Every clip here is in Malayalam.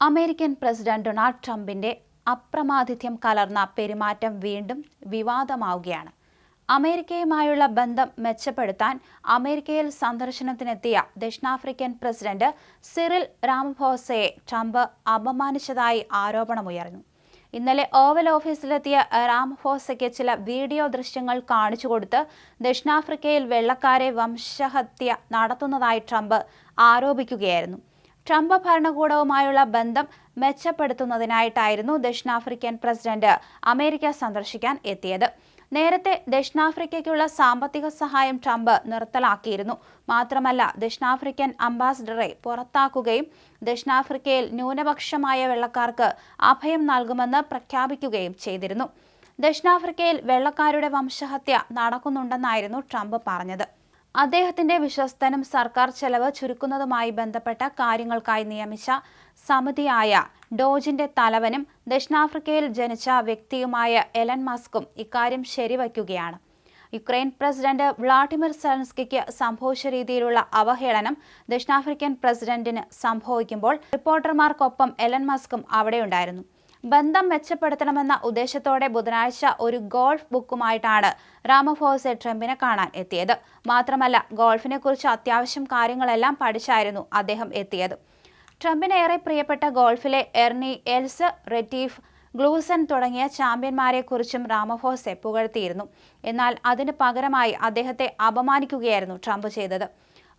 അമേരിക്കൻ പ്രസിഡന്റ് ഡൊണാൾഡ് ട്രംപിന്റെ അപ്രമാദിത്യം കലർന്ന പെരുമാറ്റം വീണ്ടും വിവാദമാവുകയാണ്. അമേരിക്കയുമായുള്ള ബന്ധം മെച്ചപ്പെടുത്താൻ അമേരിക്കയിൽ സന്ദർശനത്തിനെത്തിയ ദക്ഷിണാഫ്രിക്കൻ പ്രസിഡന്റ് സിറിൽ രാമഫോസയെ ട്രംപ് അപമാനിച്ചതായി ആരോപണമുയർന്നു. ഇന്നലെ ഓവൽ ഓഫീസിലെത്തിയ രാമഫോസയ്ക്ക് ചില വീഡിയോ ദൃശ്യങ്ങൾ കാണിച്ചുകൊടുത്ത് ദക്ഷിണാഫ്രിക്കയിൽ വെള്ളക്കാരെ വംശഹത്യ നടത്തുന്നതായി ട്രംപ് ആരോപിക്കുകയായിരുന്നു. ട്രംപ് ഭരണകൂടവുമായുള്ള ബന്ധം മെച്ചപ്പെടുത്തുന്നതിനായിട്ടായിരുന്നു ദക്ഷിണാഫ്രിക്കൻ പ്രസിഡന്റ് അമേരിക്ക സന്ദർശിക്കാൻ എത്തിയത്. നേരത്തെ ദക്ഷിണാഫ്രിക്കയ്ക്കുള്ള സാമ്പത്തിക സഹായം ട്രംപ് നിർത്തലാക്കിയിരുന്നു. മാത്രമല്ല, ദക്ഷിണാഫ്രിക്കൻ അംബാസഡറെ പുറത്താക്കുകയും ദക്ഷിണാഫ്രിക്കയിൽ ന്യൂനപക്ഷമായ വെള്ളക്കാർക്ക് അഭയം നൽകുമെന്ന് പ്രഖ്യാപിക്കുകയും ചെയ്തിരുന്നു. ദക്ഷിണാഫ്രിക്കയിൽ വെള്ളക്കാരുടെ വംശഹത്യ നടക്കുന്നുണ്ടെന്നായിരുന്നു ട്രംപ് പറഞ്ഞത്. അദ്ദേഹത്തിന്റെ വിശ്വസ്തനും സർക്കാർ ചെലവ് ചുരുക്കുന്നതുമായി ബന്ധപ്പെട്ട കാര്യങ്ങൾക്കായി നിയമിച്ച സമിതിയായ ഡോജിന്റെ തലവനും ദക്ഷിണാഫ്രിക്കയിൽ ജനിച്ച വ്യക്തിയുമായ എലൻ മസ്കും ഇക്കാര്യം ശരിവയ്ക്കുകയാണ്. യുക്രൈൻ പ്രസിഡന്റ് വ്ളാഡിമിർ സെലൻസ്കിക്ക് സംഭവിച്ച രീതിയിലുള്ള അവഹേളനം ദക്ഷിണാഫ്രിക്കൻ പ്രസിഡന്റിന് സംഭവിക്കുമ്പോൾ റിപ്പോർട്ടർമാർക്കൊപ്പം എലൻ മസ്കും അവിടെയുണ്ടായിരുന്നു. ബന്ധം മെച്ചപ്പെടുത്തണമെന്ന ഉദ്ദേശത്തോടെ ബുധനാഴ്ച ഒരു ഗോൾഫ് ബുക്കുമായിട്ടാണ് രാമഫോസെ ട്രംപിനെ കാണാൻ എത്തിയത്. മാത്രമല്ല, ഗോൾഫിനെ കുറിച്ച് അത്യാവശ്യം കാര്യങ്ങളെല്ലാം പഠിച്ചായിരുന്നു അദ്ദേഹം എത്തിയത്. ട്രംപിന് ഏറെ പ്രിയപ്പെട്ട ഗോൾഫിലെ എർണി എൽസ്, റെറ്റീഫ്, ഗ്ലൂസൻ തുടങ്ങിയ ചാമ്പ്യന്മാരെ കുറിച്ചും രാമഫോസെ പുകഴ്ത്തിയിരുന്നു. എന്നാൽ അതിന് പകരമായി അദ്ദേഹത്തെ അപമാനിക്കുകയായിരുന്നു ട്രംപ് ചെയ്തത്.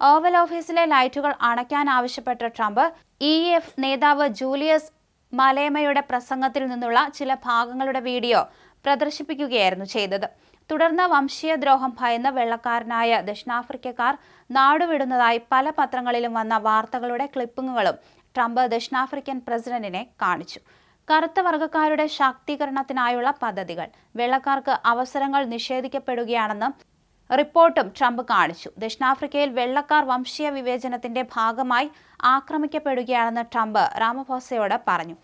ഓവൽ ഓഫീസിലെ ലൈറ്റുകൾ അണയ്ക്കാനാവശ്യപ്പെട്ട ട്രംപ് EF നേതാവ് ജൂലിയസ് മലേമയുടെ പ്രസംഗത്തിൽ നിന്നുള്ള ചില ഭാഗങ്ങളുടെ വീഡിയോ പ്രദർശിപ്പിക്കുകയായിരുന്നു ചെയ്തത്. തുടർന്ന് വംശീയദ്രോഹം ഭയന്ന് വെള്ളക്കാരനായ ദക്ഷിണാഫ്രിക്കക്കാർ നാടുവിടുന്നതായി പല പത്രങ്ങളിലും വന്ന വാർത്തകളുടെ ക്ലിപ്പിങ്ങുകളും ട്രംപ് ദക്ഷിണാഫ്രിക്കൻ പ്രസിഡന്റിനെ കാണിച്ചു. കറുത്ത വർഗ്ഗക്കാരുടെ ശാക്തീകരണത്തിനായുള്ള പദ്ധതികൾ, വെള്ളക്കാർക്ക് അവസരങ്ങൾ നിഷേധിക്കപ്പെടുകയാണെന്ന് റിപ്പോർട്ടും ട്രംപ് കാണിച്ചു. ദക്ഷിണാഫ്രിക്കയിൽ വെള്ളക്കാർ വംശീയ വിവേചനത്തിന്റെ ഭാഗമായി ആക്രമിക്കപ്പെടുകയാണെന്ന് ട്രംപ് രാമഫോസയോട് പറഞ്ഞു.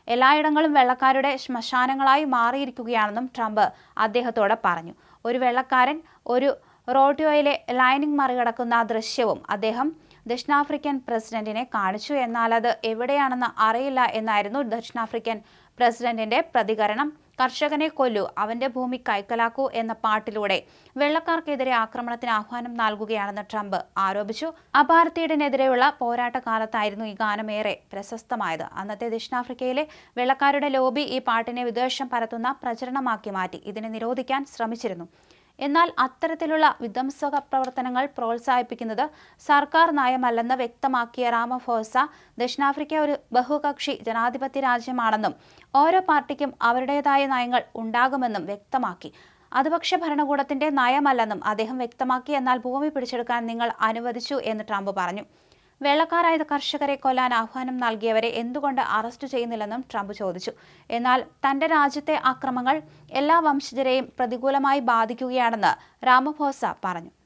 എല്ലായിടങ്ങളും വെള്ളക്കാരുടെ ശ്മശാനങ്ങളായി മാറിയിരിക്കുകയാണെന്നും ട്രംപ് അദ്ദേഹത്തോട് പറഞ്ഞു. ഒരു വെള്ളക്കാരൻ ഒരു റോഡിയോയിലെ ലൈനിംഗ് മറികടക്കുന്ന ദൃശ്യവും അദ്ദേഹം ദക്ഷിണാഫ്രിക്കൻ പ്രസിഡന്റിനെ കാണിച്ചു. എന്നാൽ അത് എവിടെയാണെന്ന് അറിയില്ല എന്നായിരുന്നു ദക്ഷിണാഫ്രിക്കൻ പ്രസിഡന്റിന്റെ പ്രതികരണം. കർഷകനെ കൊല്ലൂ, അവന്റെ ഭൂമി കൈക്കലാക്കൂ എന്ന പാട്ടിലൂടെ വെള്ളക്കാർക്കെതിരെ ആക്രമണത്തിന് ആഹ്വാനം നൽകുകയാണെന്ന് ട്രംപ് ആരോപിച്ചു. അപാർത്തൈഡിനെതിരെയുള്ള പോരാട്ടകാലത്തായിരുന്നു ഈ ഗാനം ഏറെ പ്രശസ്തമായത്. അന്നത്തെ ദക്ഷിണാഫ്രിക്കയിലെ വെള്ളക്കാരുടെ ലോബി ഈ പാട്ടിനെ വിദ്വേഷം പരത്തുന്ന പ്രചരണമാക്കി മാറ്റി ഇതിനെ നിരോധിക്കാൻ ശ്രമിച്ചിരുന്നു. എന്നാൽ അത്തരത്തിലുള്ള വിധ്വംസക പ്രവർത്തനങ്ങൾ പ്രോത്സാഹിപ്പിക്കുന്നത് സർക്കാർ നയമല്ലെന്ന് വ്യക്തമാക്കിയ രാമഫോസ, ദക്ഷിണാഫ്രിക്ക ഒരു ബഹുകക്ഷി ജനാധിപത്യ രാജ്യമാണെന്നും ഓരോ പാർട്ടിക്കും അവരുടേതായ നയങ്ങൾ ഉണ്ടാകുമെന്നും വ്യക്തമാക്കി. അതുപക്ഷ ഭരണകൂടത്തിന്റെ നയമല്ലെന്നും അദ്ദേഹം വ്യക്തമാക്കി. എന്നാൽ ഭൂമി പിടിച്ചെടുക്കാൻ നിങ്ങൾ അനുവദിച്ചു എന്ന് ട്രംപ് പറഞ്ഞു. വെള്ളക്കാരായ കർഷകരെ കൊല്ലാൻ ആഹ്വാനം നൽകിയവരെ എന്തുകൊണ്ട് അറസ്റ്റ് ചെയ്യുന്നില്ലെന്നും ട്രംപ് ചോദിച്ചു. എന്നാൽ തന്റെ രാജ്യത്തെ അക്രമങ്ങൾ എല്ലാ വംശജരെയും പ്രതികൂലമായി ബാധിക്കുകയാണെന്ന് രാമഫോസ പറഞ്ഞു.